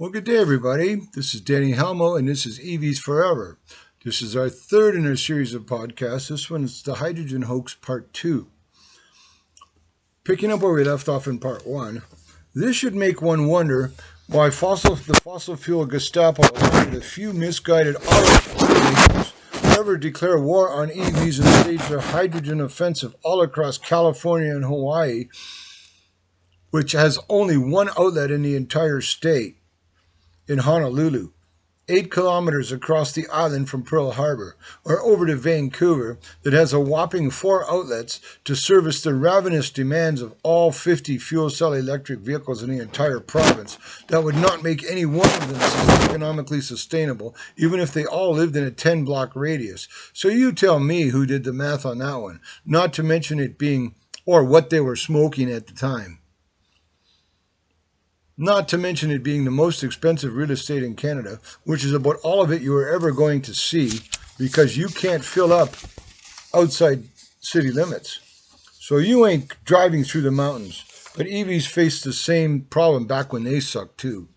Well, good day, everybody. This is Danny Halmo, and this is EVs Forever. This is our third in our series of podcasts. This one is the Hydrogen Hoax Part 2. Picking up where we left off in Part 1, this should make one wonder why the fossil fuel Gestapo, along with a few misguided automakers, ever declare war on EVs and stage a hydrogen offensive all across California and Hawaii, which has only one outlet in the entire state, in Honolulu, 8 kilometers across the island from Pearl Harbor, or over to Vancouver, that has a whopping 4 outlets to service the ravenous demands of all 50 fuel cell electric vehicles in the entire province. That would not make any one of them economically sustainable, even if they all lived in a 10-block radius. So you tell me who did the math on that one, not to mention it being, or what they were smoking at the time. Not to mention it being the most expensive real estate in Canada, which is about all of it you are ever going to see because you can't fill up outside city limits. So you ain't driving through the mountains. But EVs faced the same problem back when they sucked too.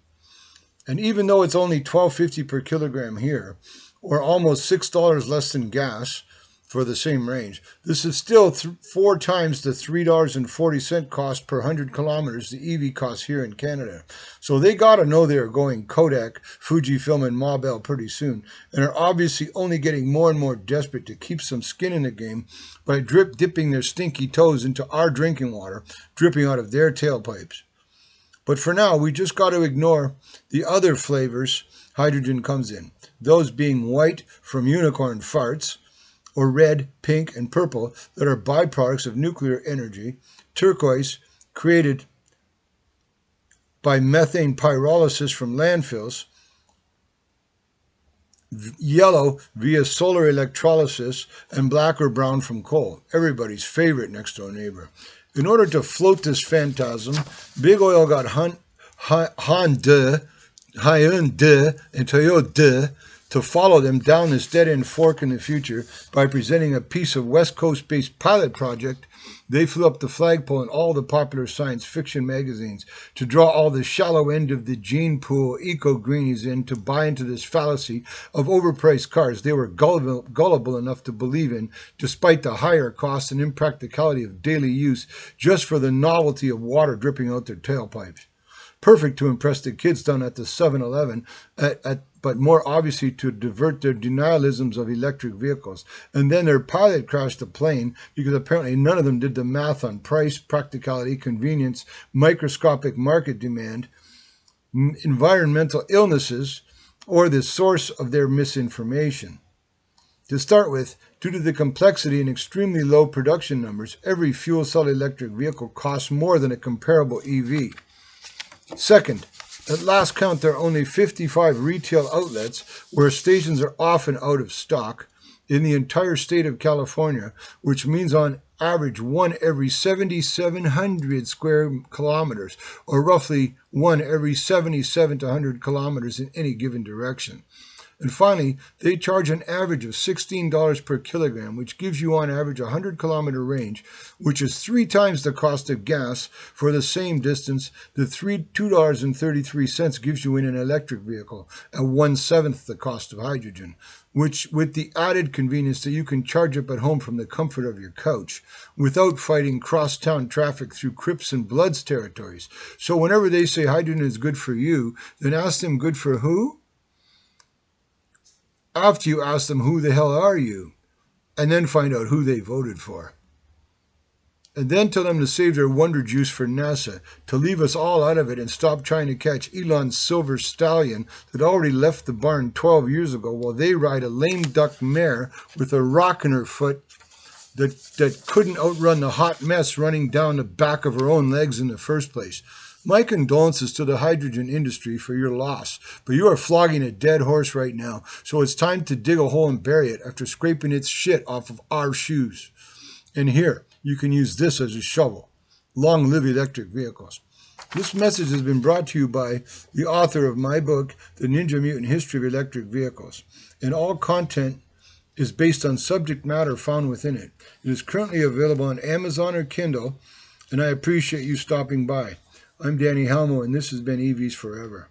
And even though it's only $12.50 per kilogram here, or almost $6 less than gas for the same range, this is still 4 times the $3.40 cost per 100 kilometers the EV costs here in Canada. So they got to know they're going Kodak, Fujifilm, and Mobile pretty soon, and are obviously only getting more and more desperate to keep some skin in the game by dipping their stinky toes into our drinking water, dripping out of their tailpipes. But for now, we just got to ignore the other flavors hydrogen comes in, those being white from unicorn farts, or red, pink, and purple that are byproducts of nuclear energy, turquoise, created by methane pyrolysis from landfills, yellow via solar electrolysis, and black or brown from coal, everybody's favorite next-door neighbor. In order to float this phantasm, Big Oil got Hyundai and Toyota to follow them down this dead-end fork in the future by presenting a piece of West Coast-based pilot project. They flew up the flagpole in all the popular science fiction magazines to draw all the shallow end of the gene pool eco-greenies in to buy into this fallacy of overpriced cars they were gullible enough to believe in, despite the higher cost and impracticality of daily use, just for the novelty of water dripping out their tailpipes. Perfect to impress the kids down at the 7-Eleven, but more obviously to divert their denialisms of electric vehicles. And then their pilot crashed the plane because apparently none of them did the math on price, practicality, convenience, microscopic market demand, environmental illnesses, or the source of their misinformation. To start with, due to the complexity and extremely low production numbers, every fuel cell electric vehicle costs more than a comparable EV. Second, at last count, there are only 55 retail outlets where stations are often out of stock in the entire state of California, which means on average 1 every 7,700 square kilometers, or roughly 1 every 77 to 100 kilometers in any given direction. And finally, they charge an average of $16 per kilogram, which gives you on average a 100-kilometer range, which is 3 times the cost of gas for the same distance that $2.33 gives you in an electric vehicle, at 1/7 the cost of hydrogen, which with the added convenience that you can charge up at home from the comfort of your couch, without fighting cross-town traffic through Crips and Bloods territories. So whenever they say hydrogen is good for you, then ask them good for who? After you ask them who the hell are you, and then find out who they voted for. And then tell them to save their wonder juice for NASA, to leave us all out of it and stop trying to catch Elon's silver stallion that already left the barn 12 years ago while they ride a lame duck mare with a rock in her foot that couldn't outrun the hot mess running down the back of her own legs in the first place. My condolences to the hydrogen industry for your loss, but you are flogging a dead horse right now, so it's time to dig a hole and bury it after scraping its shit off of our shoes. And here, you can use this as a shovel. Long live electric vehicles. This message has been brought to you by the author of my book, The Ninja Mutant History of Electric Vehicles, and all content is based on subject matter found within it. It is currently available on Amazon or Kindle, and I appreciate you stopping by. I'm Danny Halmo, and this has been EVs Forever.